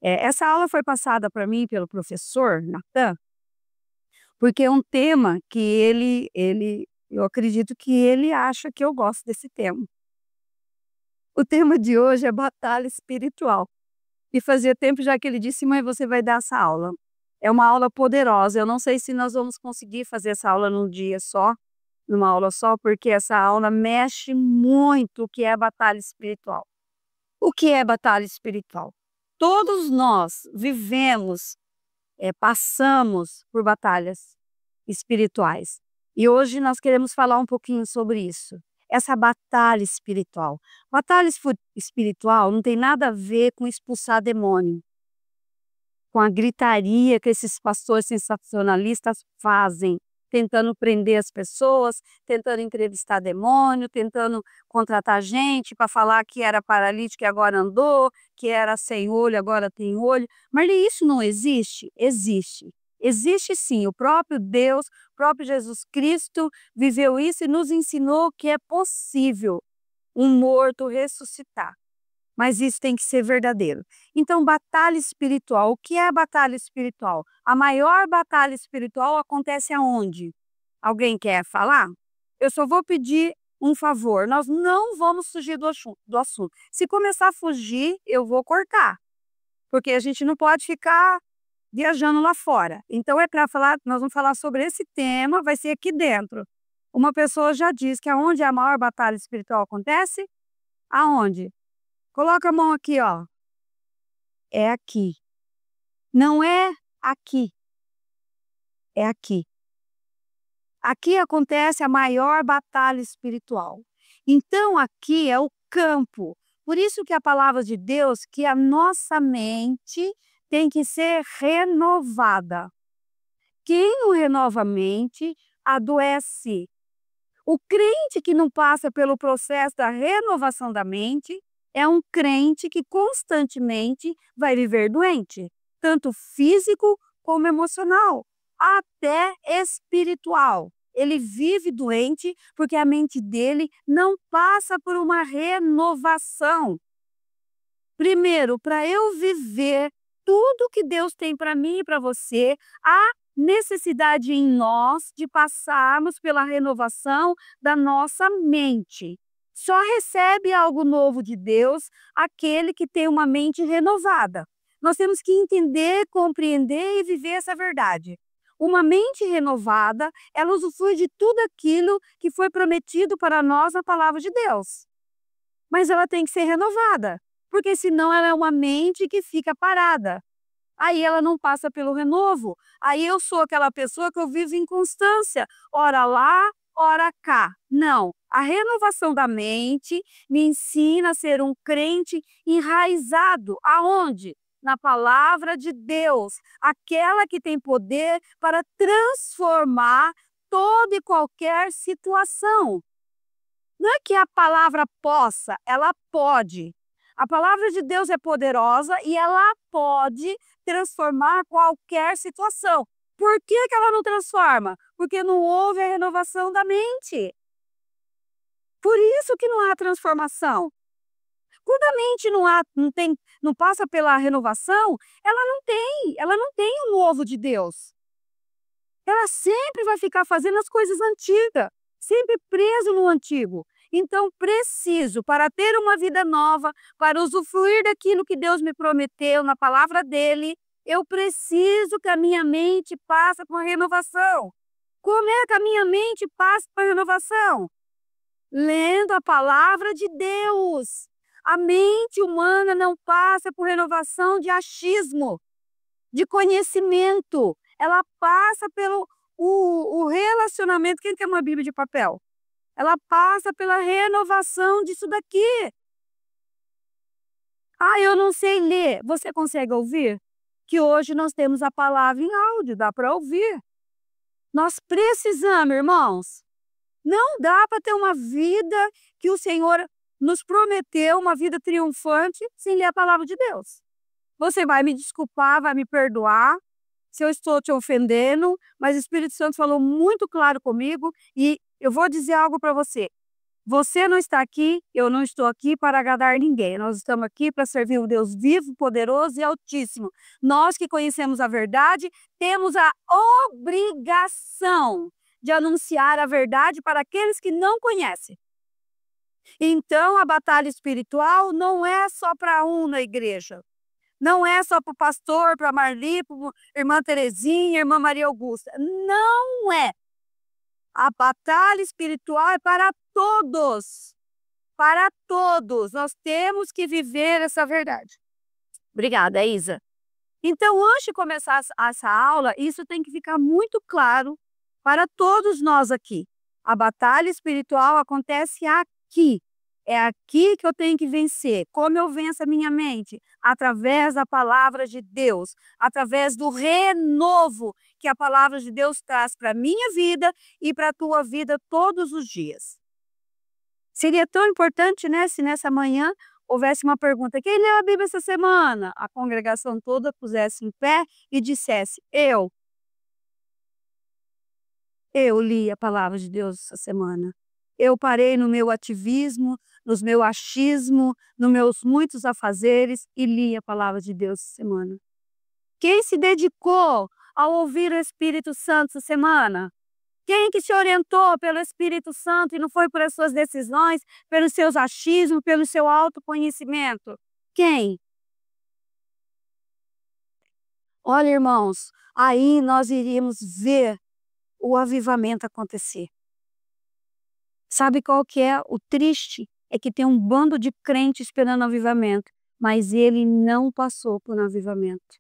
Essa aula foi passada para mim pelo professor Natan, porque é um tema que eu acredito que ele acha que eu gosto desse tema. O tema de hoje é batalha espiritual. E fazia tempo já que ele disse: "Mãe, você vai dar essa aula". É uma aula poderosa, eu não sei se nós vamos conseguir fazer essa aula num dia só, numa aula só, porque essa aula mexe muito o que é batalha espiritual. O que é batalha espiritual? Todos nós vivemos, passamos por batalhas espirituais. E hoje nós queremos falar um pouquinho sobre isso. Essa batalha espiritual. Espiritual não tem nada a ver com expulsar demônio, com a gritaria que esses pastores sensacionalistas fazem, tentando prender as pessoas, tentando entrevistar demônio, tentando contratar gente para falar que era paralítico e agora andou, que era sem olho, agora tem olho. Mas isso não existe? Existe. Existe sim, o próprio Deus, o próprio Jesus Cristo viveu isso e nos ensinou que é possível um morto ressuscitar. Mas isso tem que ser verdadeiro. Então, batalha espiritual. O que é batalha espiritual? A maior batalha espiritual acontece aonde? Alguém quer falar? Eu só vou pedir um favor. Nós não vamos fugir do assunto. Se começar a fugir, eu vou cortar. Porque a gente não pode ficar viajando lá fora. Então, é para falar, nós vamos falar sobre esse tema, vai ser aqui dentro. Uma pessoa já disse que aonde a maior batalha espiritual acontece? Aonde? Coloca a mão aqui, ó. É aqui. Não é aqui, é aqui. Aqui acontece a maior batalha espiritual. Então aqui é o campo. Por isso que a palavra de Deus, que a nossa mente tem que ser renovada. Quem não renova a mente, adoece. O crente que não passa pelo processo da renovação da mente é um crente que constantemente vai viver doente, tanto físico como emocional, até espiritual. Ele vive doente porque a mente dele não passa por uma renovação. Primeiro, para eu viver tudo que Deus tem para mim e para você, há necessidade em nós de passarmos pela renovação da nossa mente. Só recebe algo novo de Deus aquele que tem uma mente renovada. Nós temos que entender, compreender e viver essa verdade. Uma mente renovada, ela usufrui de tudo aquilo que foi prometido para nós na palavra de Deus. Mas ela tem que ser renovada, porque senão ela é uma mente que fica parada. Aí ela não passa pelo renovo. Aí eu sou aquela pessoa que eu vivo em constância, ora lá, ora cá. Não, a renovação da mente me ensina a ser um crente enraizado. Aonde? Na palavra de Deus, aquela que tem poder para transformar toda e qualquer situação. Não é que a palavra possa, ela pode. A palavra de Deus é poderosa e ela pode transformar qualquer situação. Por que ela não transforma? Porque não houve a renovação da mente. Por isso que não há transformação. Quando a mente não passa pela renovação, ela não tem o novo de Deus. Ela sempre vai ficar fazendo as coisas antigas, sempre preso no antigo. Então, preciso, para ter uma vida nova, para usufruir daquilo que Deus me prometeu na palavra dele, eu preciso que a minha mente passe por uma renovação. Como é que a minha mente passa por renovação? Lendo a palavra de Deus. A mente humana não passa por renovação de achismo, de conhecimento. Ela passa pelo o relacionamento. Quem tem uma Bíblia de papel? Ela passa pela renovação disso daqui. Ah, eu não sei ler. Você consegue ouvir? Que hoje nós temos a palavra em áudio, dá para ouvir. Nós precisamos, irmãos. Não dá para ter uma vida que o Senhor nos prometeu, uma vida triunfante, sem ler a palavra de Deus. Você vai me desculpar, vai me perdoar se eu estou te ofendendo, mas o Espírito Santo falou muito claro comigo e eu vou dizer algo para você. Você não está aqui, eu não estou aqui para agradar ninguém. Nós estamos aqui para servir um Deus vivo, poderoso e altíssimo. Nós que conhecemos a verdade, temos a obrigação de anunciar a verdade para aqueles que não conhecem. Então, a batalha espiritual não é só para um na igreja. Não é só para o pastor, para a Marli, para a irmã Terezinha, irmã Maria Augusta. Não é. A batalha espiritual é para todos. Para todos. Nós temos que viver essa verdade. Obrigada, Isa. Então, antes de começar essa aula, isso tem que ficar muito claro para todos nós aqui. A batalha espiritual acontece aqui. É aqui que eu tenho que vencer. Como eu venço a minha mente? Através da palavra de Deus, através do renovo que a palavra de Deus traz para a minha vida e para a tua vida todos os dias. Seria tão importante, né, se nessa manhã houvesse uma pergunta: quem leu a Bíblia essa semana? A congregação toda pusesse em pé e dissesse: eu li a palavra de Deus essa semana. Eu parei no meu ativismo, nos meu achismo, nos meus muitos afazeres e li a palavra de Deus essa semana. Quem se dedicou a ouvir o Espírito Santo essa semana? Quem que se orientou pelo Espírito Santo e não foi por as suas decisões, pelos seus achismos, pelo seu autoconhecimento? Quem? Olha, irmãos, aí nós iríamos ver o avivamento acontecer. Sabe qual que é o triste? É que tem um bando de crentes esperando avivamento, mas ele não passou por um avivamento.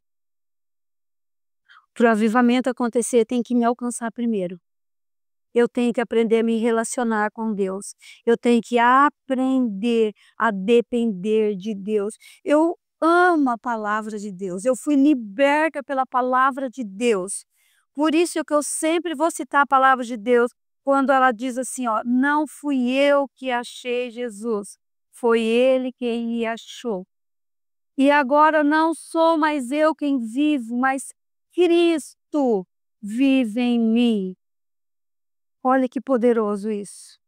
Para o avivamento acontecer, tem que me alcançar primeiro. Eu tenho que aprender a me relacionar com Deus. Eu tenho que aprender a depender de Deus. Eu amo a palavra de Deus. Eu fui liberta pela palavra de Deus. Por isso que eu sempre vou citar a palavra de Deus quando ela diz assim, ó: não fui eu que achei Jesus, foi Ele quem me achou. E agora não sou mais eu quem vivo, mas Cristo vive em mim. Olha que poderoso isso.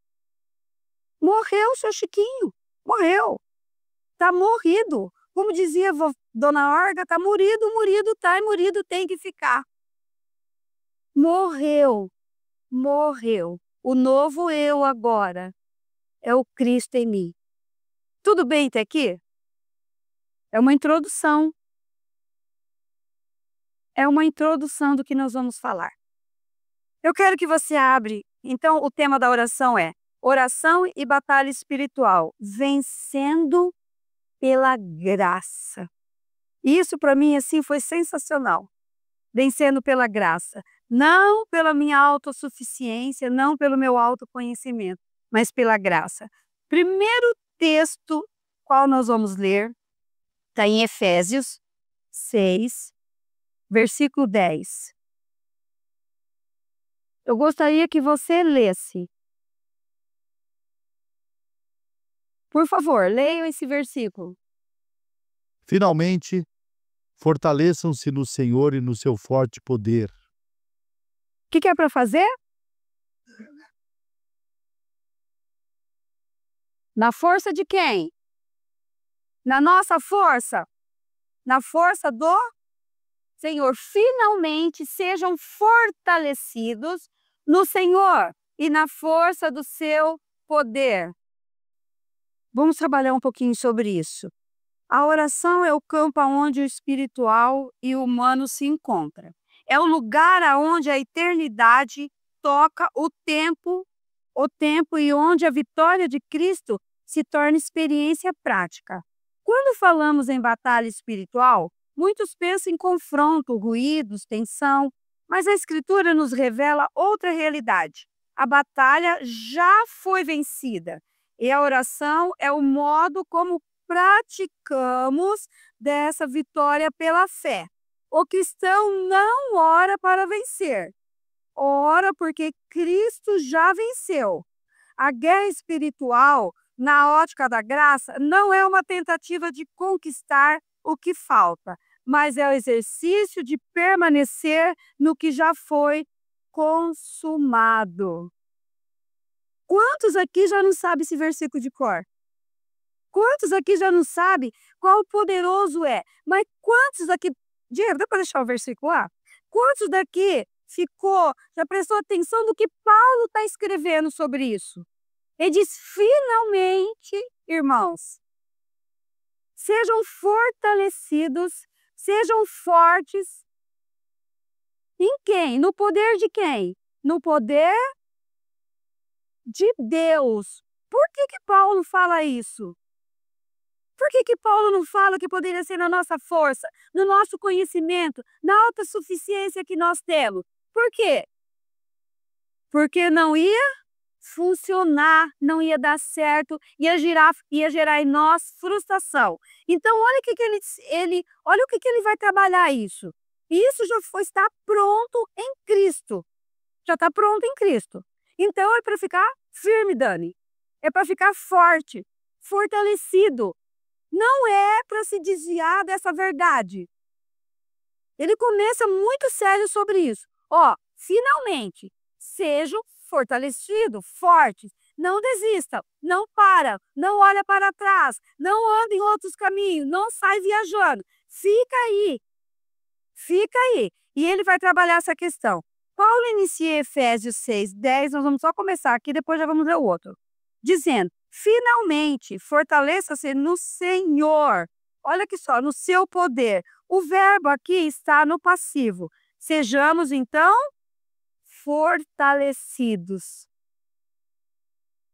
Morreu, seu Chiquinho. Morreu. Tá morrido. Como dizia Dona Olga, tá morido, morido tá e morido tem que ficar. Morreu. Morreu. O novo eu agora é o Cristo em mim. Tudo bem até aqui? É uma introdução. É uma introdução do que nós vamos falar. Eu quero que você abre. Então, o tema da oração é oração e batalha espiritual, vencendo pela graça. Isso para mim assim foi sensacional. Vencendo pela graça, não pela minha autossuficiência, não pelo meu autoconhecimento, mas pela graça. Primeiro texto qual nós vamos ler está em Efésios 6, versículo 10. Eu gostaria que você lesse. Por favor, leiam esse versículo. Finalmente, fortaleçam-se no Senhor e no seu forte poder. O que é para fazer? Na força de quem? Na nossa força? Na força do Senhor. Finalmente sejam fortalecidos no Senhor e na força do seu poder. Vamos trabalhar um pouquinho sobre isso. A oração é o campo onde o espiritual e o humano se encontram. É o lugar onde a eternidade toca o tempo e onde a vitória de Cristo se torna experiência prática. Quando falamos em batalha espiritual, muitos pensam em confronto, ruídos, tensão, mas a Escritura nos revela outra realidade. A batalha já foi vencida e a oração é o modo como praticamos dessa vitória pela fé. O cristão não ora para vencer, ora porque Cristo já venceu. A guerra espiritual, na ótica da graça, não é uma tentativa de conquistar o que falta, mas é o exercício de permanecer no que já foi consumado. Quantos aqui já não sabem esse versículo de cor? Quantos aqui já não sabem qual poderoso é? Mas quantos aqui... Diego, dá para deixar o versículo lá? Quantos daqui já prestou atenção no que Paulo está escrevendo sobre isso? Ele diz, finalmente, irmãos, sejam fortalecidos, sejam fortes. Em quem? No poder de quem? No poder de Deus. Por que Paulo fala isso? Por que Paulo não fala que poderia ser na nossa força, no nosso conhecimento, na autossuficiência que nós temos? Por quê? Porque não ia funcionar, não ia dar certo, ia gerar em nós frustração. Então, olha olha o que ele vai trabalhar isso. Isso está pronto em Cristo. Já está pronto em Cristo. Então, é para ficar firme, Dani. É para ficar forte, fortalecido. Não é para se desviar dessa verdade. Ele começa muito sério sobre isso. Ó, finalmente, sejam fortalecidos, fortes. Não desista, não para, não olha para trás, não anda em outros caminhos, não sai viajando. Fica aí. Fica aí. E ele vai trabalhar essa questão. Paulo inicia Efésios 6:10, nós vamos só começar aqui, depois já vamos ler o outro. Dizendo, finalmente, fortaleça-se no Senhor. Olha aqui só, no seu poder. O verbo aqui está no passivo. Sejamos, então, fortalecidos.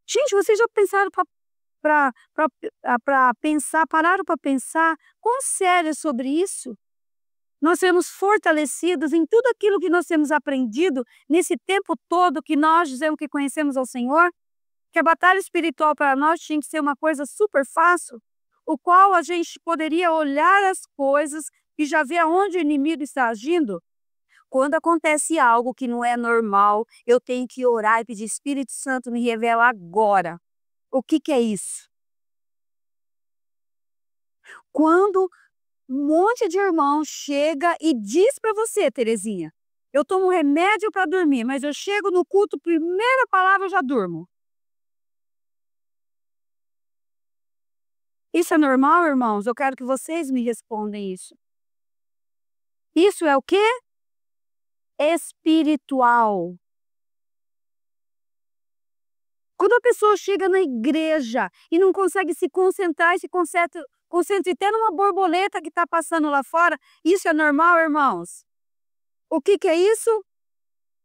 Gente, vocês já pensaram pararam para pensar quão sério é sobre isso? Nós sermos fortalecidos em tudo aquilo que nós temos aprendido nesse tempo todo que nós dizemos que conhecemos ao Senhor? Que a batalha espiritual para nós tinha que ser uma coisa super fácil, o qual a gente poderia olhar as coisas e já ver aonde o inimigo está agindo. Quando acontece algo que não é normal, eu tenho que orar e pedir, Espírito Santo, me revela agora. O que é isso? Quando um monte de irmão chega e diz para você, Terezinha, eu tomo remédio para dormir, mas eu chego no culto, primeira palavra eu já durmo. Isso é normal, irmãos? Eu quero que vocês me respondam isso. Isso é o quê? Espiritual. Quando a pessoa chega na igreja e não consegue se concentrar e se concentra até numa borboleta que está passando lá fora, isso é normal, irmãos? O que é isso?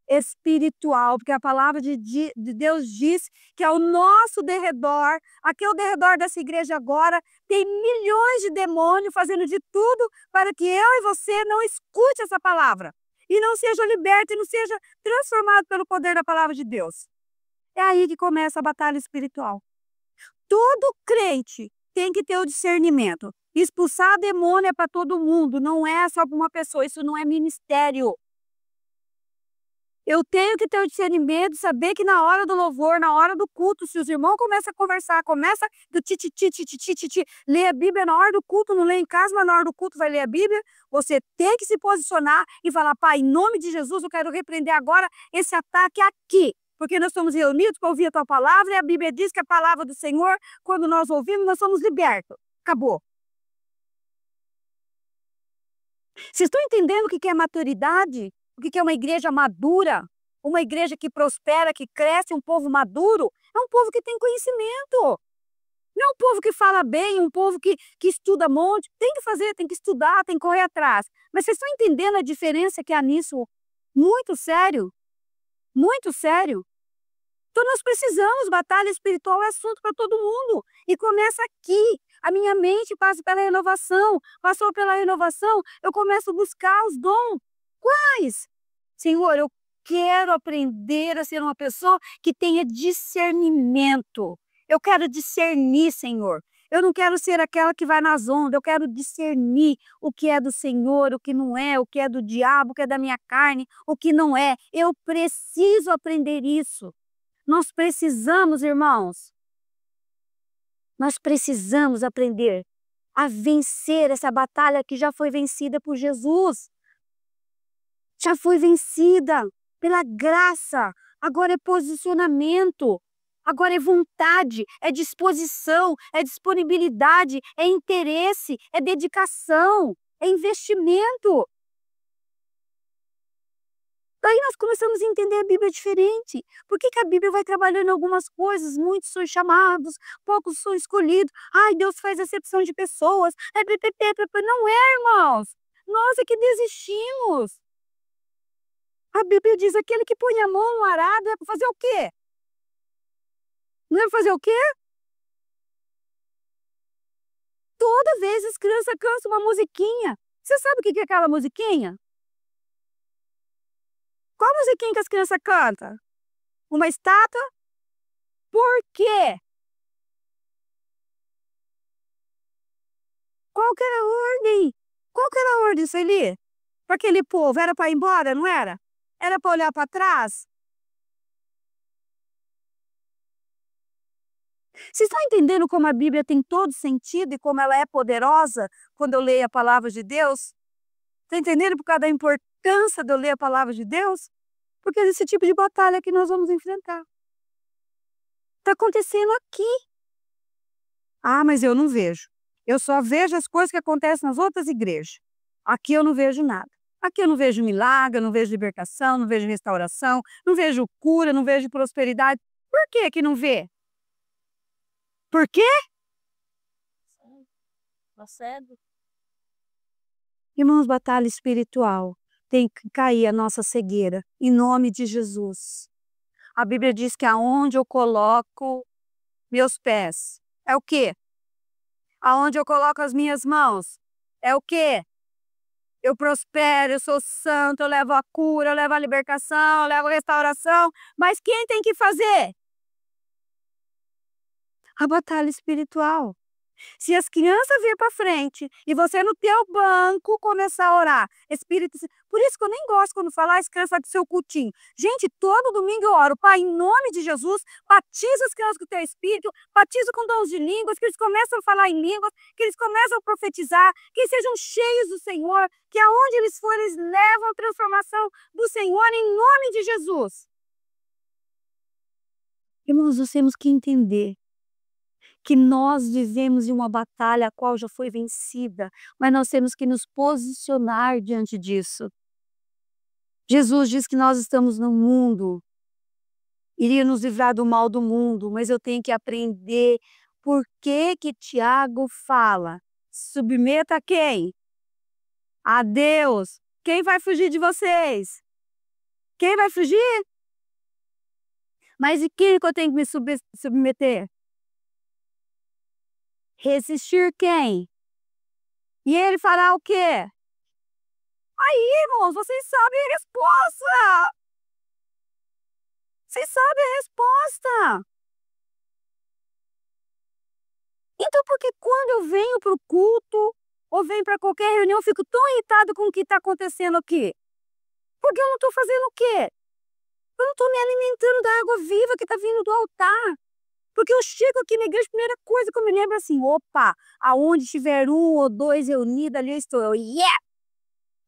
Espiritual, porque a palavra de Deus diz que ao nosso derredor, aqui ao derredor dessa igreja agora, tem milhões de demônios fazendo de tudo para que eu e você não escute essa palavra e não seja liberto e não seja transformado pelo poder da palavra de Deus. É aí que começa a batalha espiritual. Todo crente tem que ter o discernimento. Expulsar demônio é para todo mundo, não é só para uma pessoa, isso não é ministério. Eu tenho que ter o discernimento, saber que na hora do louvor, na hora do culto, se os irmãos começam a conversar, começa do ler a Bíblia na hora do culto, não lê em casa, mas na hora do culto vai ler a Bíblia, você tem que se posicionar e falar, Pai, em nome de Jesus, eu quero repreender agora esse ataque aqui, porque nós estamos reunidos para ouvir a Tua palavra, e a Bíblia diz que a palavra do Senhor, quando nós ouvimos, nós somos libertos. Acabou. Vocês estão entendendo o que é maturidade? O que é uma igreja madura? Uma igreja que prospera, que cresce, um povo maduro? É um povo que tem conhecimento. Não é um povo que fala bem, um povo que estuda um monte. Tem que fazer, tem que estudar, tem que correr atrás. Mas vocês estão entendendo a diferença que há nisso? Muito sério. Muito sério. Então nós precisamos, batalha espiritual é assunto para todo mundo. E começa aqui. A minha mente passa pela renovação. Passou pela renovação, eu começo a buscar os dons. Quais? Senhor, eu quero aprender a ser uma pessoa que tenha discernimento. Eu quero discernir, Senhor. Eu não quero ser aquela que vai nas ondas. Eu quero discernir o que é do Senhor, o que não é, o que é do diabo, o que é da minha carne, o que não é. Eu preciso aprender isso. Nós precisamos, irmãos. Nós precisamos aprender a vencer essa batalha que já foi vencida por Jesus. Já foi vencida pela graça. Agora é posicionamento. Agora é vontade, é disposição, é disponibilidade, é interesse, é dedicação, é investimento. Daí nós começamos a entender a Bíblia diferente. Por que que a Bíblia vai trabalhando algumas coisas? Muitos são chamados, poucos são escolhidos. Ai, Deus faz acepção de pessoas. Não é, irmãos. Nós é que desistimos. A Bíblia diz: aquele que põe a mão no arado é para fazer o quê? Não é para fazer o quê? Toda vez as crianças cantam uma musiquinha. Você sabe o que que é aquela musiquinha? Qual musiquinha que as crianças cantam? Uma estátua? Por quê? Qual que era a ordem? Qual que era a ordem, Sueli? Para aquele povo, era para ir embora, não era? Era para olhar para trás? Vocês estão entendendo como a Bíblia tem todo sentido e como ela é poderosa quando eu leio a palavra de Deus? Está entendendo por causa da importância de eu ler a palavra de Deus? Porque é esse tipo de batalha que nós vamos enfrentar. Está acontecendo aqui. Ah, mas eu não vejo. Eu só vejo as coisas que acontecem nas outras igrejas. Aqui eu não vejo nada. Aqui eu não vejo milagre, eu não vejo libertação, não vejo restauração, não vejo cura, não vejo prosperidade. Por que que não vê? Por quê? Tá cego. Irmãos, batalha espiritual. Tem que cair a nossa cegueira, em nome de Jesus. A Bíblia diz que aonde eu coloco meus pés, é o quê? Aonde eu coloco as minhas mãos, é o quê? Eu prospero, eu sou santo, eu levo a cura, eu levo a libertação, eu levo a restauração. Mas quem tem que fazer? A batalha espiritual. Se as crianças vir para frente e você no teu banco começar a orar, Espírito Santo, por isso que eu nem gosto quando falar as crianças do seu cultinho. Gente, todo domingo eu oro, Pai, em nome de Jesus, batiza as crianças com o teu Espírito, batiza com dons de línguas, que eles começam a falar em línguas, que eles começam a profetizar, que eles sejam cheios do Senhor, que aonde eles forem, eles levam a transformação do Senhor em nome de Jesus. Irmãos, nós temos que entender que nós vivemos em uma batalha a qual já foi vencida, mas nós temos que nos posicionar diante disso. Jesus diz que nós estamos no mundo, iria nos livrar do mal do mundo, mas eu tenho que aprender por que que Tiago fala: submeta a quem? A Deus. Quem vai fugir de vocês? Quem vai fugir? Mas e quem que eu tenho que me submeter? Resistir quem? E ele fará o quê? Aí, irmãos, vocês sabem a resposta! Vocês sabem a resposta! Então, por que quando eu venho para o culto, ou venho para qualquer reunião, eu fico tão irritado com o que está acontecendo aqui? Porque eu não estou fazendo o quê? Eu não estou me alimentando da água viva que está vindo do altar. Porque eu chego aqui na igreja, a primeira coisa que eu me lembro é assim: opa, aonde tiver um ou dois reunidos, ali eu estou. Eu, yeah!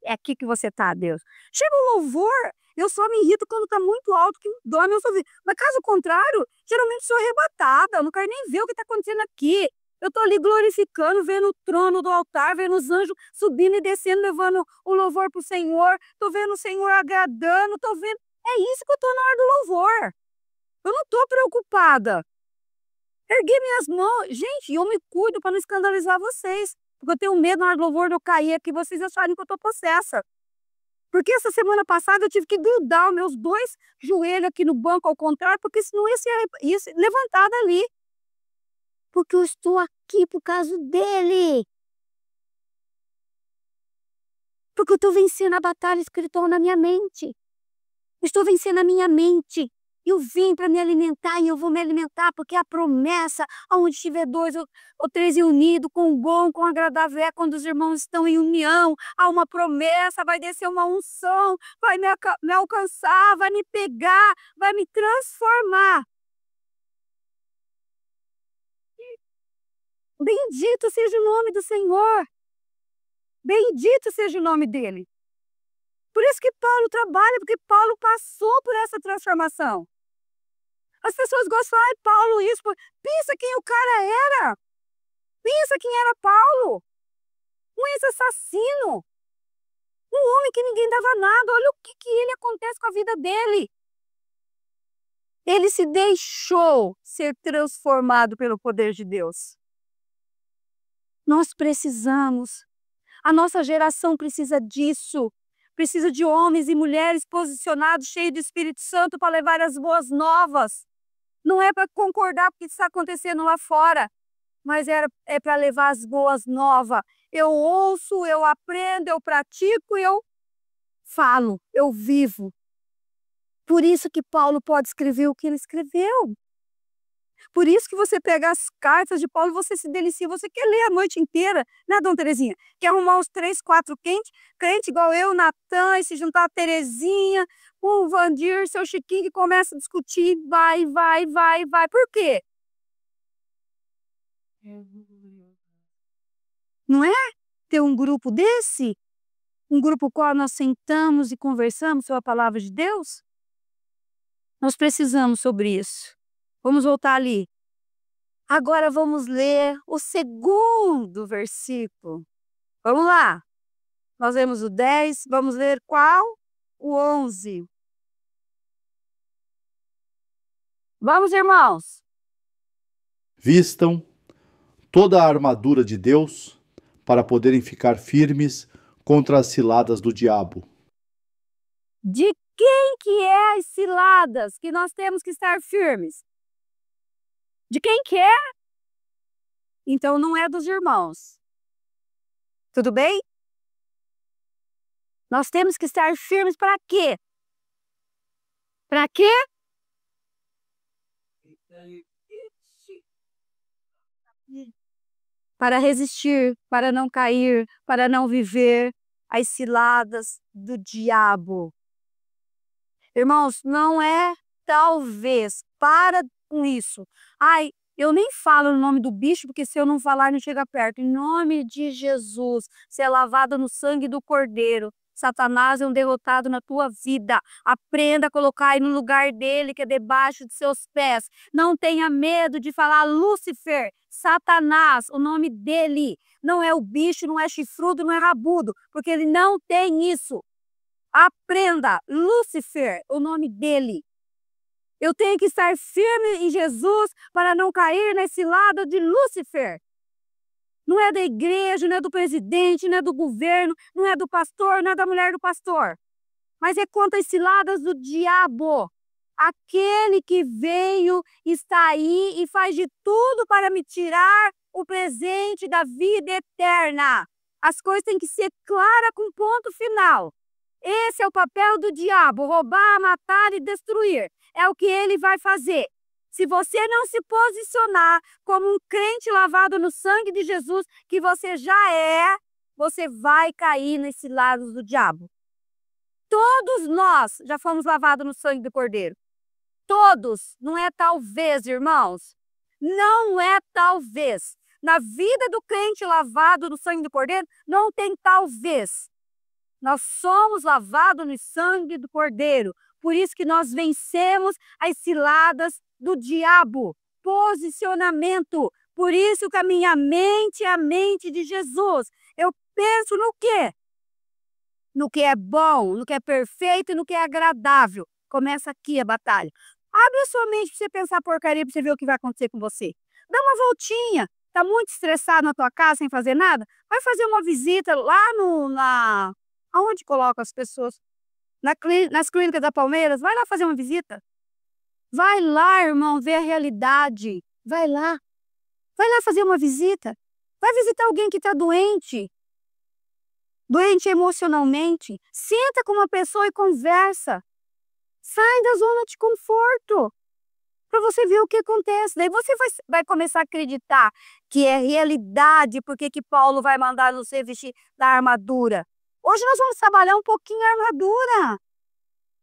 É aqui que você está, Deus. Chega o louvor, eu só me irrito quando está muito alto, que dói meus ouvidos. Mas caso contrário, geralmente sou arrebatada, eu não quero nem ver o que está acontecendo aqui. Eu estou ali glorificando, vendo o trono do altar, vendo os anjos subindo e descendo, levando o louvor para o Senhor. Estou vendo o Senhor agradando, estou vendo. É isso que eu estou na hora do louvor. Eu não estou preocupada. Ergui minhas mãos. Gente, eu me cuido para não escandalizar vocês. Porque eu tenho medo na hora do louvor de eu cair aqui e vocês acharem que eu estou possessa. Porque essa semana passada eu tive que grudar os meus dois joelhos aqui no banco ao contrário, porque senão ia ser levantar dali. Porque eu estou aqui por causa dele. Porque eu estou vencendo a batalha espiritual na minha mente. Eu estou vencendo a minha mente. Eu vim para me alimentar e eu vou me alimentar, porque a promessa, onde estiver dois ou três unidos, com bom, com agradável, é quando os irmãos estão em união. Há uma promessa, vai descer uma unção, vai me alcançar, vai me pegar, vai me transformar. Bendito seja o nome do Senhor. Bendito seja o nome dele. Por isso que Paulo trabalha, porque Paulo passou por essa transformação. As pessoas gostam, ai, Paulo isso. Pensa quem o cara era. Pensa quem era Paulo. Um ex-assassino. Um homem que ninguém dava nada. Olha o que ele acontece com a vida dele. Ele se deixou ser transformado pelo poder de Deus. Nós precisamos. A nossa geração precisa disso. Precisa de homens e mulheres posicionados, cheios de Espírito Santo para levar as boas novas. Não é para concordar com o que está acontecendo lá fora, mas é para levar as boas novas. Eu ouço, eu aprendo, eu pratico, eu falo, eu vivo. Por isso que Paulo pode escrever o que ele escreveu. Por isso que você pega as cartas de Paulo e você se delicia, você quer ler a noite inteira, né, Dona Terezinha? Quer arrumar uns 3, 4 crente igual eu, Natan, e se juntar a Terezinha, o Vandir, seu Chiquinho, que começa a discutir, vai. Por quê? Não é? Ter um grupo desse? Um grupo qual nós sentamos e conversamos sobre a palavra de Deus? Nós precisamos sobre isso. Vamos voltar ali. Agora vamos ler o segundo versículo. Vamos lá. Nós lemos o 10, vamos ler qual? O 11. Vamos, irmãos. Vistam toda a armadura de Deus para poderem ficar firmes contra as ciladas do diabo. De quem que é as ciladas que nós temos que estar firmes? De quem que é? Então não é dos irmãos. Tudo bem? Nós temos que estar firmes para quê? Para quê? Para resistir, para não cair, para não viver as ciladas do diabo. Irmãos, não é talvez. Para com isso. Ai, eu nem falo no nome do bicho, porque se eu não falar, não chega perto. Em nome de Jesus, ser lavado no sangue do Cordeiro. Satanás é um derrotado na tua vida. Aprenda a colocar aí no lugar dele, que é debaixo de seus pés. Não tenha medo de falar Lúcifer, Satanás, o nome dele. Não é o bicho, não é chifrudo, não é rabudo, porque ele não tem isso. Aprenda, Lúcifer, o nome dele. Eu tenho que estar firme em Jesus para não cair nesse lado de Lúcifer. Não é da igreja, não é do presidente, não é do governo, não é do pastor, não é da mulher do pastor. Mas é contra as ciladas do diabo. Aquele que veio, está aí e faz de tudo para me tirar o presente da vida eterna. As coisas têm que ser claras com ponto final. Esse é o papel do diabo, roubar, matar e destruir. É o que ele vai fazer. Se você não se posicionar como um crente lavado no sangue de Jesus, que você já é, você vai cair nesse lado do diabo. Todos nós já fomos lavados no sangue do Cordeiro. Todos. Não é talvez, irmãos. Não é talvez. Na vida do crente lavado no sangue do Cordeiro, não tem talvez. Nós somos lavados no sangue do Cordeiro. Por isso que nós vencemos as ciladas do diabo. Posicionamento. Por isso que a minha mente é a mente de Jesus. Eu penso no quê? No que é bom, no que é perfeito e no que é agradável. Começa aqui a batalha. Abre a sua mente para você pensar porcaria, para você ver o que vai acontecer com você. Dá uma voltinha. Está muito estressado na tua casa sem fazer nada? Vai fazer uma visita lá aonde coloca as pessoas? Nas clínicas da Palmeiras. Vai lá fazer uma visita. Vai lá, irmão, ver a realidade. Vai lá. Vai lá fazer uma visita. Vai visitar alguém que está doente. Doente emocionalmente. Senta com uma pessoa e conversa. Sai da zona de conforto. Para você ver o que acontece. Daí você vai começar a acreditar que é realidade, porque que Paulo vai mandar você vestir da armadura. Hoje nós vamos trabalhar um pouquinho a armadura.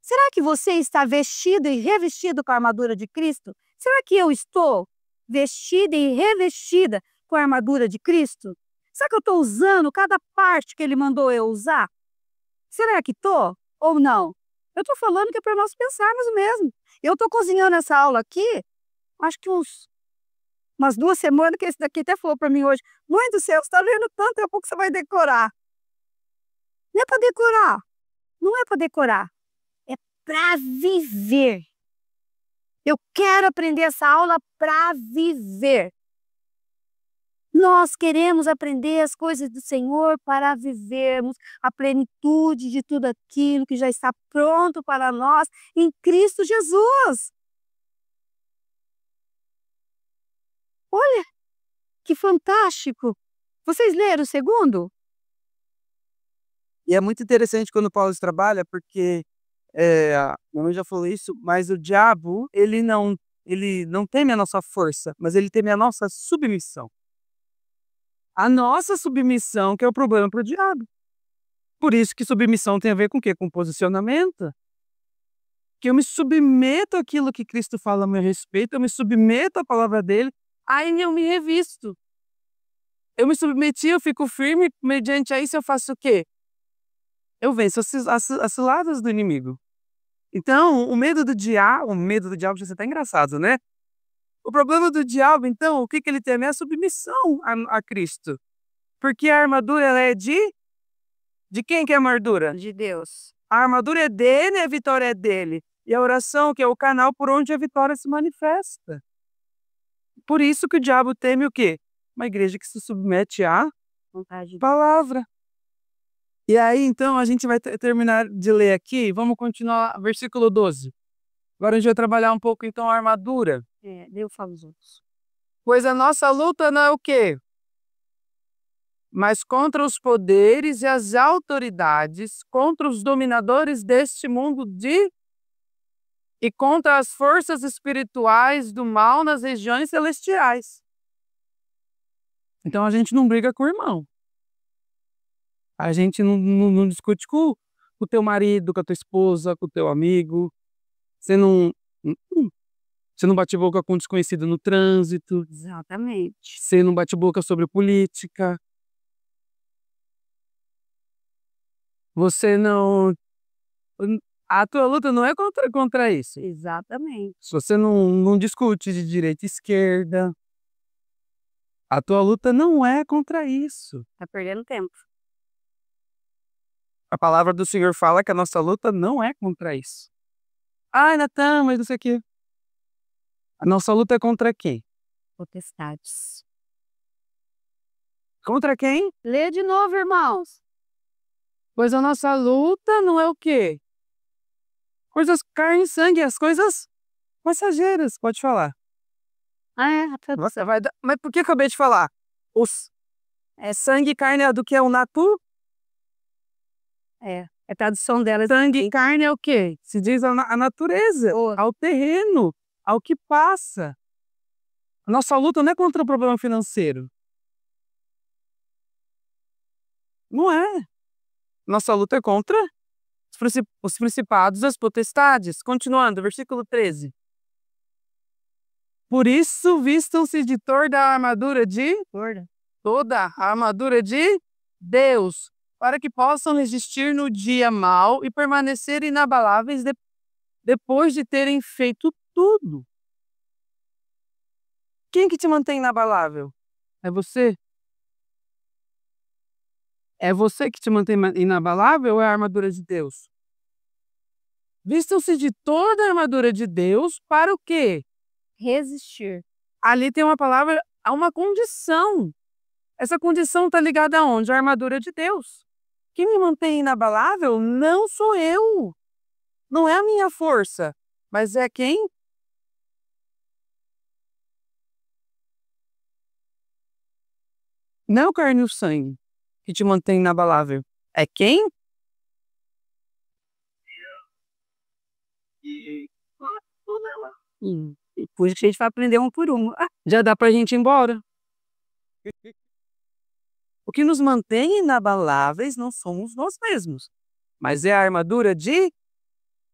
Será que você está vestido e revestido com a armadura de Cristo? Será que eu estou vestida e revestida com a armadura de Cristo? Será que eu estou usando cada parte que ele mandou eu usar? Será que estou ou não? Eu estou falando que é para nós pensarmos mesmo. Eu estou cozinhando essa aula aqui, acho que umas 2 semanas, que esse daqui até falou para mim hoje: "Mãe do céu, você está lendo tanto, daqui a pouco você vai decorar". Não é para decorar, não é para decorar, é para viver. Eu quero aprender essa aula para viver. Nós queremos aprender as coisas do Senhor para vivermos a plenitude de tudo aquilo que já está pronto para nós em Cristo Jesus. Olha, que fantástico! Vocês leram o segundo? E é muito interessante quando Paulo trabalha, porque, a minha mãe já falou isso, mas o diabo, ele não teme a nossa força, mas ele teme a nossa submissão. A nossa submissão que é o problema para o diabo. Por isso que submissão tem a ver com o quê? Com posicionamento. Que eu me submeto àquilo que Cristo fala a meu respeito, eu me submeto à palavra dele, aí eu me revisto. Eu me submeti, eu fico firme, mediante a isso eu faço o quê? Eu venço as ciladas do inimigo. Então, o medo do diabo já está engraçado, né? O problema do diabo, então, o que ele teme? É a submissão a Cristo. Porque a armadura, ela é de quem que é a armadura? De Deus. A armadura é dele, a vitória é dele. E a oração, que é o canal por onde a vitória se manifesta. Por isso que o diabo teme o quê? Uma igreja que se submete à Vontade de palavra. E aí, então, a gente vai terminar de ler aqui, vamos continuar, versículo 12. Agora a gente vai trabalhar um pouco, então, a armadura. eu falo os outros. Pois a nossa luta não é o quê? Mas contra os poderes e as autoridades, contra os dominadores deste mundo e contra as forças espirituais do mal nas regiões celestiais. Então a gente não briga com o irmão. A gente não discute com o teu marido, com a tua esposa, com o teu amigo. Você não bate boca com um desconhecido no trânsito. Exatamente. Você não bate boca sobre política. Você não... A tua luta não é contra isso. Exatamente. Você não discute de direita e esquerda. A tua luta não é contra isso. Tá perdendo tempo. A palavra do Senhor fala que a nossa luta não é contra isso. Ai, Natan, mas não sei o quê. A nossa luta é contra quem? Potestades. Contra quem? Lê de novo, irmãos. Pois a nossa luta não é o quê? Coisas carne e sangue, as coisas passageiras. Pode falar. Você vai dar... Mas por que eu acabei de falar? Sangue e carne é do que é o natu? A tradução dela é Sangue e carne é o quê? Se diz a natureza, ao terreno, ao que passa. A nossa luta não é contra o problema financeiro. Não é. Nossa luta é contra os principados, as potestades. Continuando, versículo 13. Por isso, vistam-se de toda a armadura toda a armadura de Deus, para que possam resistir no dia mau e permanecer inabaláveis depois de terem feito tudo. Quem que te mantém inabalável? É você? É você que te mantém inabalável ou é a armadura de Deus? Vistam-se de toda a armadura de Deus para o quê? resistir. Ali tem uma palavra, há uma condição. Essa condição está ligada aonde? A armadura de Deus. Quem me mantém inabalável não sou eu. Não é a minha força, mas é quem? Não é o carne e o sangue que te mantém inabalável. É quem? Depois a gente vai aprender um por um. Já dá pra gente ir embora. O que nos mantém inabaláveis não somos nós mesmos, mas é a armadura de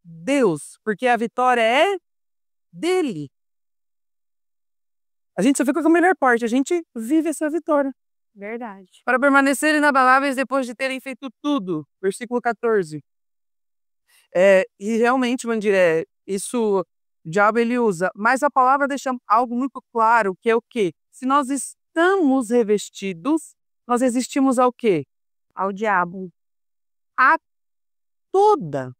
Deus, porque a vitória é dele. A gente só fica com a melhor parte, a gente vive essa vitória. Verdade. Para permanecer inabaláveis depois de terem feito tudo. Versículo 14. E realmente, Mandiré, isso o diabo ele usa, mas a palavra deixa algo muito claro, que é o quê? Se nós estamos revestidos, nós resistimos ao quê? Ao diabo. A toda.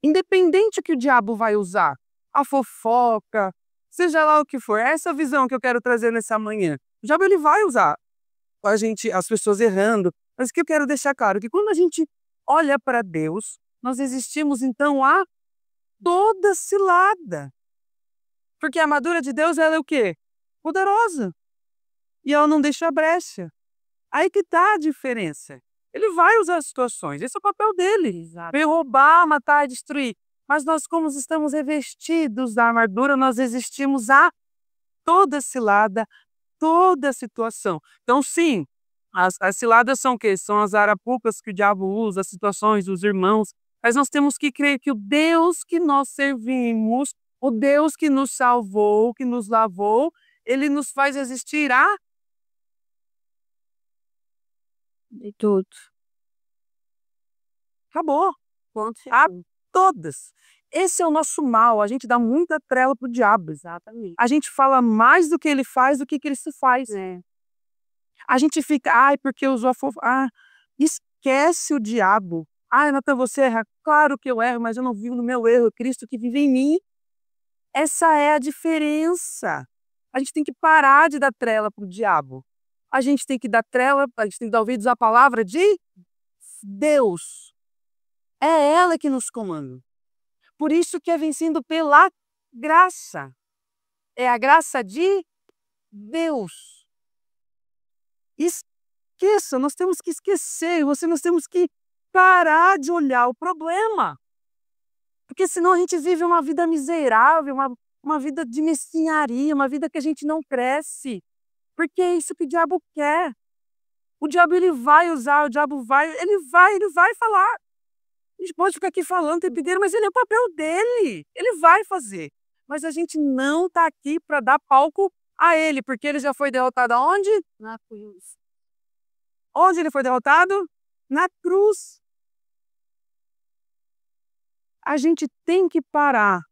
Independente que o diabo vai usar, a fofoca, seja lá o que for, essa visão que eu quero trazer nessa manhã. O diabo ele vai usar as pessoas errando, mas o que eu quero deixar claro, que quando a gente olha para Deus, nós resistimos então a toda cilada. Porque a armadura de Deus ela é o quê? Poderosa. E ela não deixa brecha. Aí que tá a diferença. Ele vai usar as situações, esse é o papel dele. Exato. Vem roubar, matar, destruir. Mas nós, como estamos revestidos da armadura, nós resistimos a toda cilada, toda situação. Então, sim, as ciladas são o quê? São as arapucas que o diabo usa, as situações dos irmãos. Mas nós temos que crer que o Deus que nós servimos, o Deus que nos salvou, que nos lavou, ele nos faz resistir a De tudo. acabou. Ponto A final. todas. Esse é o nosso mal. A gente dá muita trela pro diabo. Exatamente. A gente fala mais do que ele faz do que ele se faz. É. A gente fica, ai, porque usou a fofa. Ah, esquece o diabo. Ai, Natan, você erra. Claro que eu erro, mas eu não vivo no meu erro. Cristo que vive em mim. Essa é a diferença. A gente tem que parar de dar trela pro diabo. A gente tem que dar trela, a gente tem que dar ouvidos à palavra de Deus. É ela que nos comanda. Por isso que é vencido pela graça. É a graça de Deus. Esqueça, nós temos que esquecer, nós temos que parar de olhar o problema. Porque senão a gente vive uma vida miserável, uma vida de mesquinharia, uma vida que a gente não cresce. Porque é isso que o diabo quer. O diabo ele vai usar, ele vai falar. A gente pode ficar aqui falando o tempo inteiro, mas ele é o papel dele. Ele vai fazer. Mas a gente não está aqui para dar palco a ele, porque ele já foi derrotado aonde? Na cruz. Onde ele foi derrotado? Na cruz. A gente tem que parar.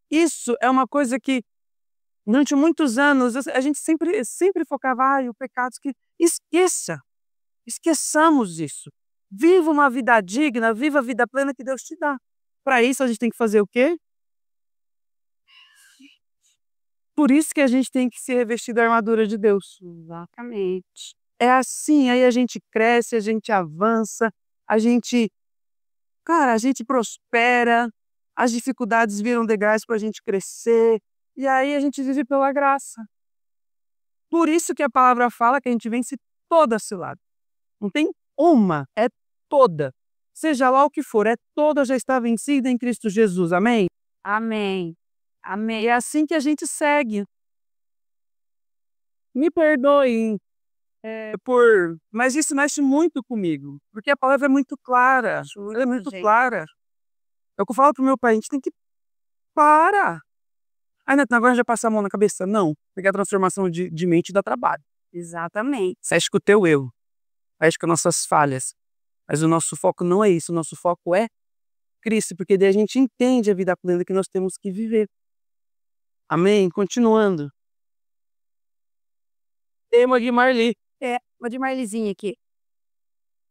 Isso é uma coisa que, durante muitos anos, a gente sempre focava, o pecado que... Esqueçamos isso. Viva uma vida digna, viva a vida plena que Deus te dá. Para isso, a gente tem que fazer o quê? Por isso que a gente tem que se revestir da armadura de Deus. Exatamente. É assim, aí a gente cresce, a gente avança, a gente prospera, as dificuldades viram degraus para a gente crescer, e aí a gente vive pela graça. Por isso que a palavra fala que a gente vence toda cilada. Não tem uma, é toda. Seja lá o que for, é toda, já está vencida em Cristo Jesus. Amém? Amém. Amém. E é assim que a gente segue. Me perdoem mas isso mexe muito comigo, porque a palavra é muito clara. Ela é muito clara. É o que eu falo pro meu pai, a gente tem que parar. Ai, Neto, agora já passar a mão na cabeça? Não, porque a transformação de mente dá trabalho. Exatamente. Você acha que o teu erro, acha que as nossas falhas, mas o nosso foco não é isso, o nosso foco é Cristo, porque daí a gente entende a vida plena que nós temos que viver. Amém? Continuando. Tema de Marli. Vou de Marlizinha aqui.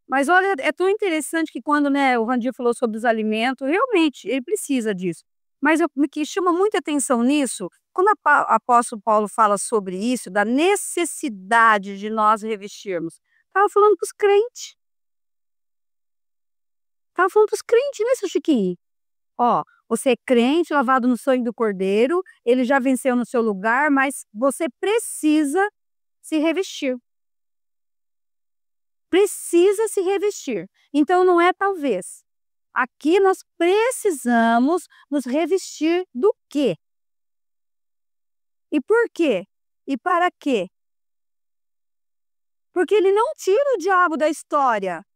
Mas olha, é tão interessante que quando, né, o Randir falou sobre os alimentos, realmente, ele precisa disso. Mas o que chama muita atenção nisso, quando o apóstolo Paulo fala sobre isso, da necessidade de nós revestirmos, estava falando para os crentes. Estava falando para os crentes, né, seu Chiquinho? Ó, você é crente, lavado no sangue do Cordeiro, ele já venceu no seu lugar, mas você precisa se revestir. Precisa se revestir. Então, não é talvez. Aqui nós precisamos nos revestir do quê? E por quê? E para quê? Porque ele não tira o diabo da história.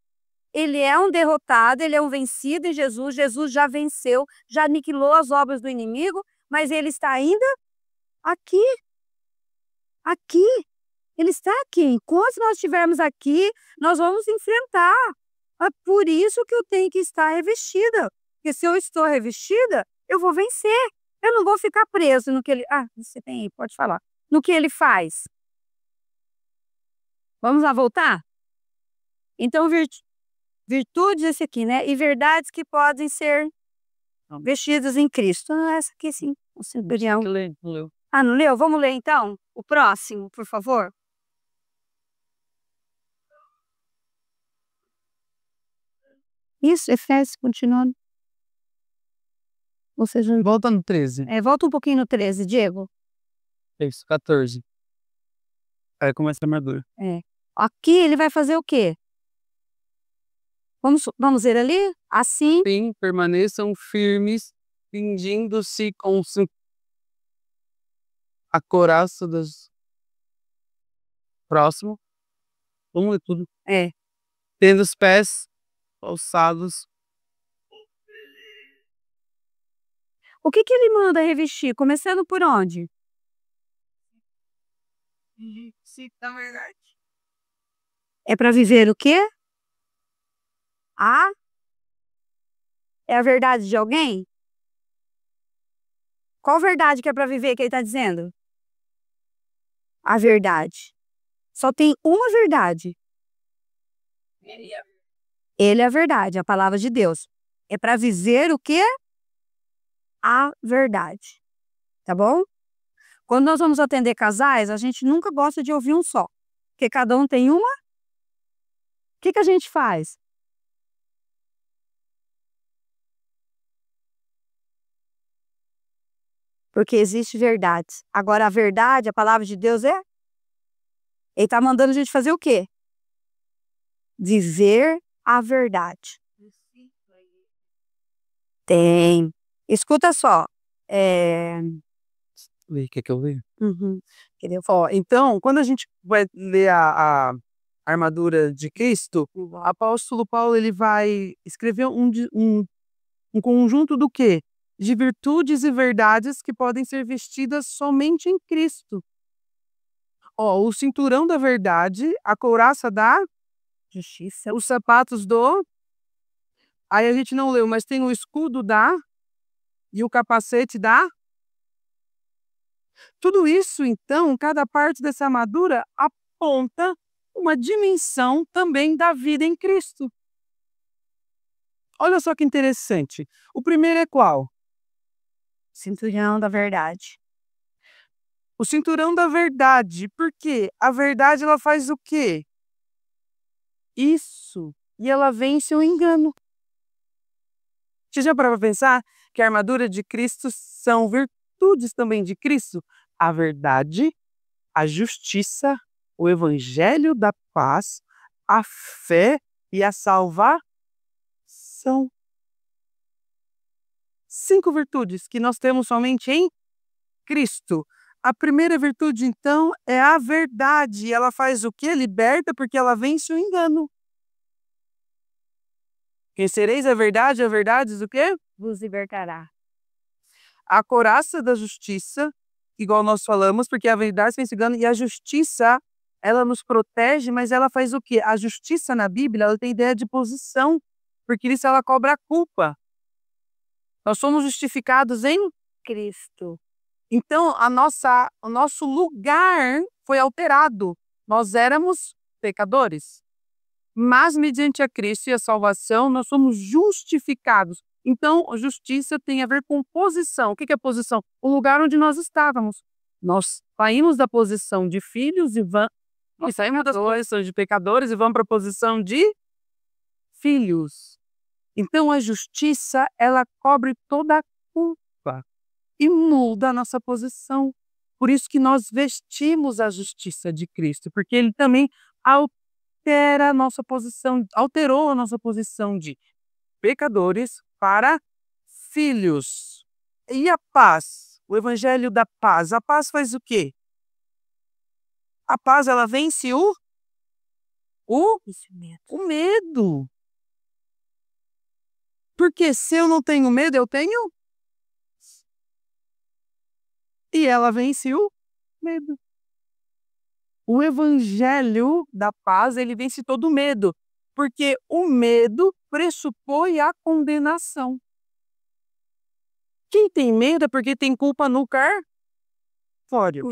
Ele é um derrotado, ele é um vencido em Jesus. Jesus já venceu, já aniquilou as obras do inimigo, mas ele está ainda aqui. Aqui. Ele está aqui. Enquanto nós estivermos aqui, nós vamos enfrentar. É por isso que eu tenho que estar revestida. Porque se eu estou revestida, eu vou vencer. Eu não vou ficar preso no que ele... você tem aí, pode falar. No que ele faz. Vamos lá voltar? Então, virtudes esse aqui, né? E verdades que podem ser vestidas em Cristo. Essa aqui sim. O centurião. Não leu. Não leu? Vamos ler então? O próximo, por favor. Isso, Efésios, continuando. Ou seja, Volta no 13. volta um pouquinho no 13, Diego. Isso, 14. Aí começa a armadura. Aqui ele vai fazer o quê? Vamos ver ali? Assim. Sim, permaneçam firmes, cingindo-se com a couraça das... Próximo. Vamos ler tudo. Tendo os pés calçados. O que ele manda revestir? Começando por onde? Sim, na verdade. É para viver o quê? É a verdade de alguém? Qual verdade que é para viver que ele está dizendo? A verdade. Só tem uma verdade. Ele é a verdade, a palavra de Deus. É para viver o quê? A verdade. Tá bom? Quando nós vamos atender casais, a gente nunca gosta de ouvir um só. Porque cada um tem uma. O que a gente faz? Porque existe verdade. Agora, a verdade, a palavra de Deus é? Ele está mandando a gente fazer o quê? Viver a verdade. Tem. Escuta só. Quer que eu leia? Entendeu? Então, quando a gente vai ler a armadura de Cristo, o apóstolo Paulo ele vai escrever um conjunto do quê? De virtudes e verdades que podem ser vestidas somente em Cristo. O cinturão da verdade, a couraça da Justiça. os sapatos do... Aí a gente não leu, mas tem o escudo da... E o capacete da... Tudo isso, então, cada parte dessa armadura aponta uma dimensão também da vida em Cristo. Olha só que interessante. O primeiro é qual? Cinturão da verdade. O cinturão da verdade. Por quê? A verdade ela faz o quê? Isso. E ela vence o engano. Você já parou para pensar que a armadura de Cristo são virtudes também de Cristo? A verdade, a justiça, o evangelho da paz, a fé e a salvação. 5 virtudes que nós temos somente em Cristo. A primeira virtude, então, é a verdade. Ela faz o quê? Liberta, porque ela vence o engano. Conhecereis a verdade o quê? Vos libertará. A couraça da justiça, igual nós falamos, porque a verdade vence o engano, e a justiça, ela nos protege, mas ela faz o quê? A justiça na Bíblia, ela tem ideia de posição, porque isso ela cobra a culpa. Nós somos justificados em Cristo. Então, o nosso lugar foi alterado. Nós éramos pecadores. Mas, mediante a Cristo e a salvação, nós somos justificados. Então, a justiça tem a ver com posição. O que é posição? O lugar onde nós estávamos. Nós saímos da posição de filhos nós saímos da posição de pecadores e vamos para a posição de filhos. Então, a justiça, ela cobre toda a culpa e muda a nossa posição. Por isso que nós vestimos a justiça de Cristo, porque ele também altera a nossa posição, alterou a nossa posição de pecadores para filhos. E a paz, o evangelho da paz, a paz faz o quê? A paz, ela vence o medo. Porque se eu não tenho medo, eu tenho? E ela vence o medo. O evangelho da paz, ele vence todo medo. Porque o medo pressupõe a condenação. Quem tem medo é porque tem culpa no cartório.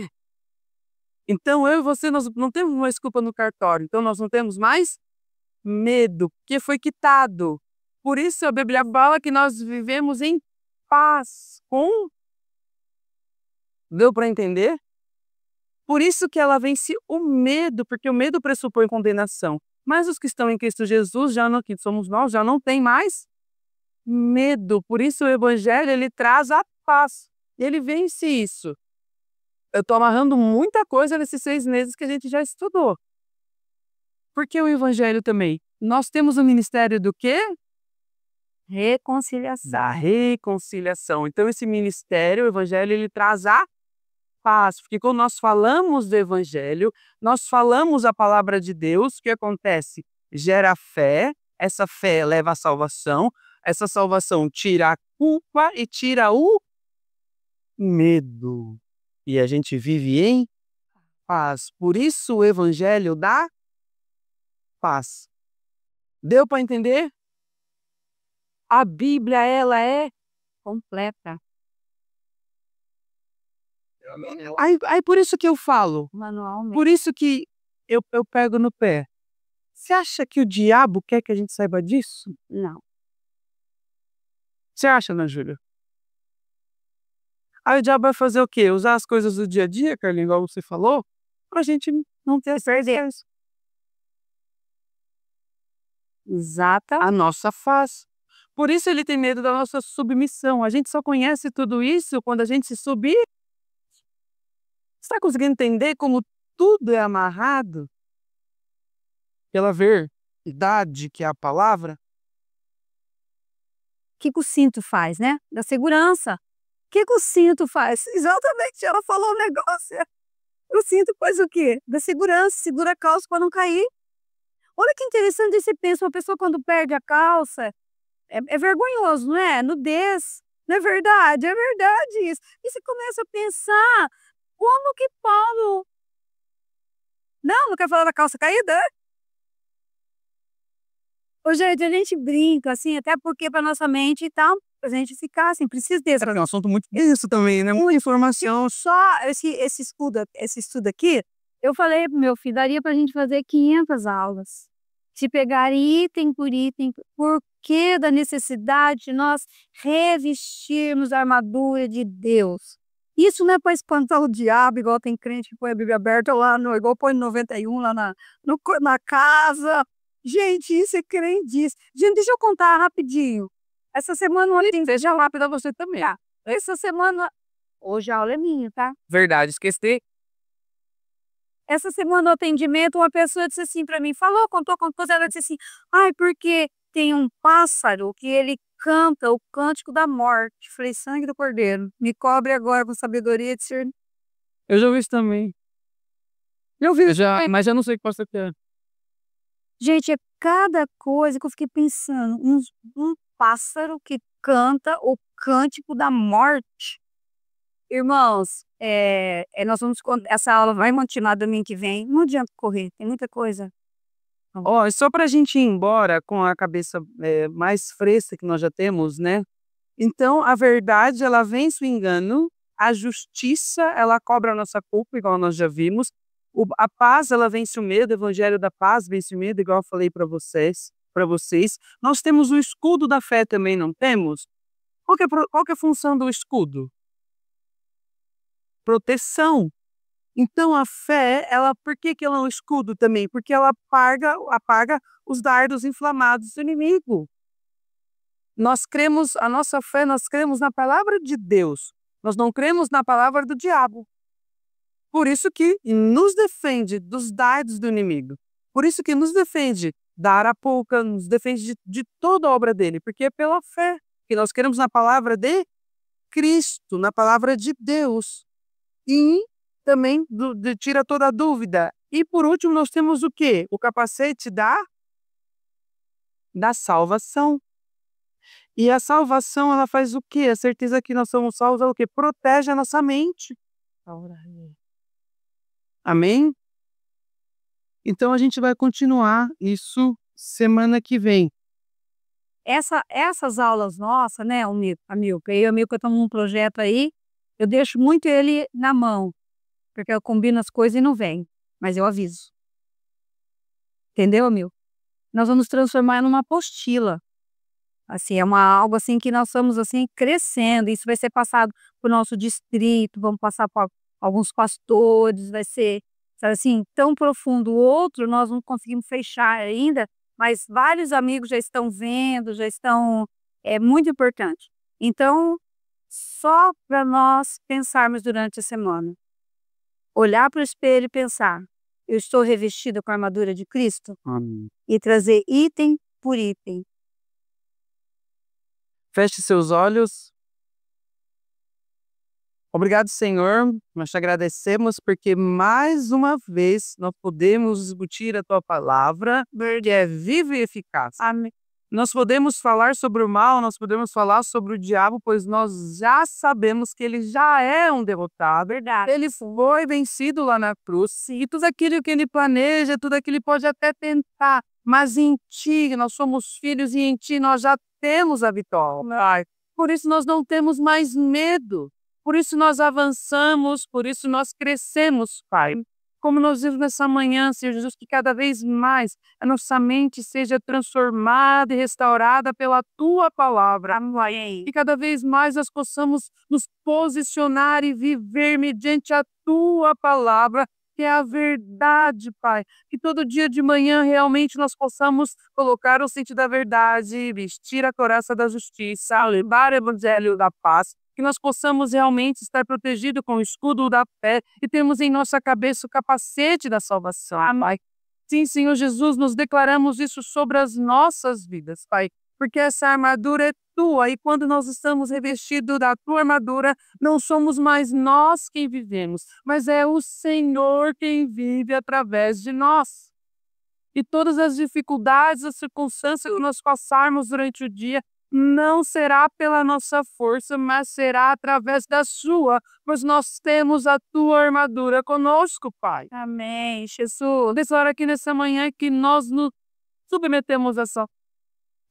Então, eu e você, nós não temos mais culpa no cartório. Então, nós não temos mais medo, porque foi quitado. Por isso, a Bíblia fala que nós vivemos em paz com... Deu para entender? Por isso que ela vence o medo, porque o medo pressupõe condenação. Mas os que estão em Cristo Jesus, já não, que somos nós, já não tem mais medo. Por isso o Evangelho, ele traz a paz. Ele vence isso. Eu estou amarrando muita coisa nesses 6 meses que a gente já estudou. Porque o Evangelho também. Nós temos o ministério do quê? Reconciliação. Da reconciliação. Então esse ministério, o Evangelho, ele traz a paz. Porque quando nós falamos do Evangelho, nós falamos a palavra de Deus, o que acontece? Gera fé, essa fé leva à salvação, essa salvação tira a culpa e tira o medo. E a gente vive em paz. Por isso o Evangelho dá paz. Deu para entender? A Bíblia, ela é Completa. Aí por isso que eu falo, Manualmente. por isso que eu pego no pé. Você acha que o diabo quer que a gente saiba disso? Não. Você acha, Ana Júlia? Aí o diabo vai fazer o quê? Usar as coisas do dia a dia, Carlinhos, igual você falou, pra gente não ter Perder. Exata. a nossa face. Por isso ele tem medo da nossa submissão. A gente só conhece tudo isso quando a gente se subir. Você está conseguindo entender como tudo é amarrado pela verdade que é a palavra? O que o cinto faz, né? Da segurança. O que o cinto faz? Exatamente, ela falou o negócio. O cinto faz o quê? Da segurança, segura a calça para não cair. Olha que interessante, você pensa, uma pessoa quando perde a calça, é vergonhoso, não é? Nudez, não é verdade? É verdade isso. E você começa a pensar, como que Paulo... Não quer falar da calça caída? Ô, gente, a gente brinca, assim, até porque para nossa mente e tal, a gente ficar assim, precisa desse. É um assunto muito isso também, né? Muita informação. Só esse estudo aqui, eu falei pro meu filho, daria pra gente fazer 500 aulas. Se pegar item por item, por que da necessidade de nós revestirmos a armadura de Deus? Isso não é para espantar o diabo, igual tem crente que põe a Bíblia aberta lá, igual põe no 91 lá na casa. Gente, isso é crendice. Gente, deixa eu contar rapidinho. Essa semana Seja rápida você também. Tá. Essa semana, hoje a aula é minha, tá? Verdade, esqueci. Essa semana no atendimento, uma pessoa disse assim para mim, contou, ela disse assim, ai, porque tem um pássaro que ele canta o cântico da morte. Falei, sangue do cordeiro, me cobre agora com sabedoria de ser... Eu já ouvi isso também. Eu vi já, mas já não sei o que passa aqui. Gente, é cada coisa que eu fiquei pensando, um pássaro que canta o cântico da morte. Irmãos, nós vamos, essa aula vai continuar domingo que vem, não adianta correr, tem muita coisa. Ó, só para a gente ir embora com a cabeça mais fresca que nós já temos, né? Então, a verdade, ela vence o engano, a justiça, ela cobra a nossa culpa, igual nós já vimos, a paz, ela vence o medo, o evangelho da paz vence o medo, igual eu falei para vocês. Nós temos o escudo da fé também, não temos? Qual que é a função do escudo? Proteção. Então a fé, por que ela é um escudo também? Porque ela apaga os dardos inflamados do inimigo. A nossa fé, nós cremos na palavra de Deus. Nós não cremos na palavra do diabo. Por isso que nos defende dos dardos do inimigo. Por isso que nos defende da arapuca, nos defende de toda a obra dele. Porque é pela fé que nós queremos na palavra de Cristo, na palavra de Deus. E também tira toda a dúvida. E por último, nós temos o quê? O capacete da salvação. E a salvação, ela faz o quê? A certeza que nós somos salvos é o quê? Protege a nossa mente. Amém? Então a gente vai continuar isso semana que vem. Essas aulas nossas, né, o Milka, eu e a Milka estamos num projeto aí, eu deixo muito ele na mão, porque eu combino as coisas e não vem, mas eu aviso. Entendeu, Milka? Nós vamos transformar numa apostila. Assim, é algo assim que nós estamos assim crescendo, isso vai ser passado para o nosso distrito, vamos passar para alguns pastores, vai ser, sabe assim, tão profundo. O outro nós não conseguimos fechar ainda, mas vários amigos já estão vendo, já estão, é muito importante. Então, só para nós pensarmos durante a semana, olhar para o espelho e pensar: eu estou revestida com a armadura de Cristo? Amém. E trazer item por item. Feche seus olhos. Obrigado, Senhor. Nós te agradecemos porque mais uma vez nós podemos discutir a tua palavra, que é viva e eficaz. Amém. Nós podemos falar sobre o mal, nós podemos falar sobre o diabo, pois nós já sabemos que ele já é um derrotado. Verdade. Ele foi vencido lá na cruz. E tudo aquilo que ele planeja, tudo aquilo ele pode até tentar. Mas em ti, nós somos filhos e em ti nós já temos a vitória. Por isso nós não temos mais medo. Por isso nós avançamos, por isso nós crescemos, Pai. Como nós vimos nessa manhã, Senhor Jesus, que cada vez mais a nossa mente seja transformada e restaurada pela Tua palavra. Amém. E cada vez mais nós possamos nos posicionar e viver mediante a Tua palavra, que é a verdade, Pai. Que todo dia de manhã realmente nós possamos colocar o cinto da verdade, vestir a couraça da justiça, levar o evangelho da paz. Que nós possamos realmente estar protegidos com o escudo da fé e termos em nossa cabeça o capacete da salvação, Pai. Sim, Senhor Jesus, nos declaramos isso sobre as nossas vidas, Pai, porque essa armadura é Tua e quando nós estamos revestidos da Tua armadura, não somos mais nós quem vivemos, mas é o Senhor quem vive através de nós. E todas as dificuldades, as circunstâncias que nós passarmos durante o dia, não será pela nossa força, mas será através da sua, pois nós temos a tua armadura conosco, Pai. Amém, Jesus. Declaro aqui nessa manhã que nós nos submetemos a ação.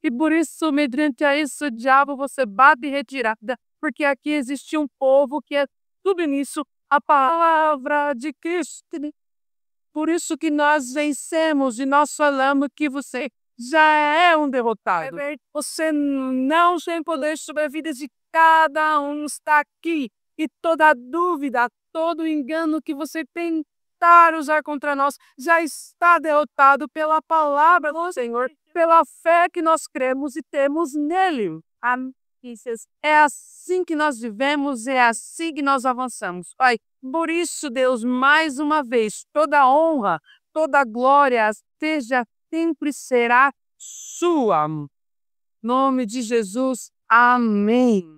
E por isso, mediante a isso, o diabo você bate em retirada, porque aqui existe um povo que é submisso à palavra de Cristo. Por isso que nós vencemos e nós falamos que você já é um derrotado. Você não tem poder sobre a vida de cada um está aqui. E toda dúvida, todo engano que você tentar usar contra nós já está derrotado pela palavra do Senhor, pela fé que nós cremos e temos nele. Amém. É assim que nós vivemos, é assim que nós avançamos. Pai, por isso, Deus, mais uma vez, toda honra, toda glória seja sempre será sua. Em nome de Jesus. Amém.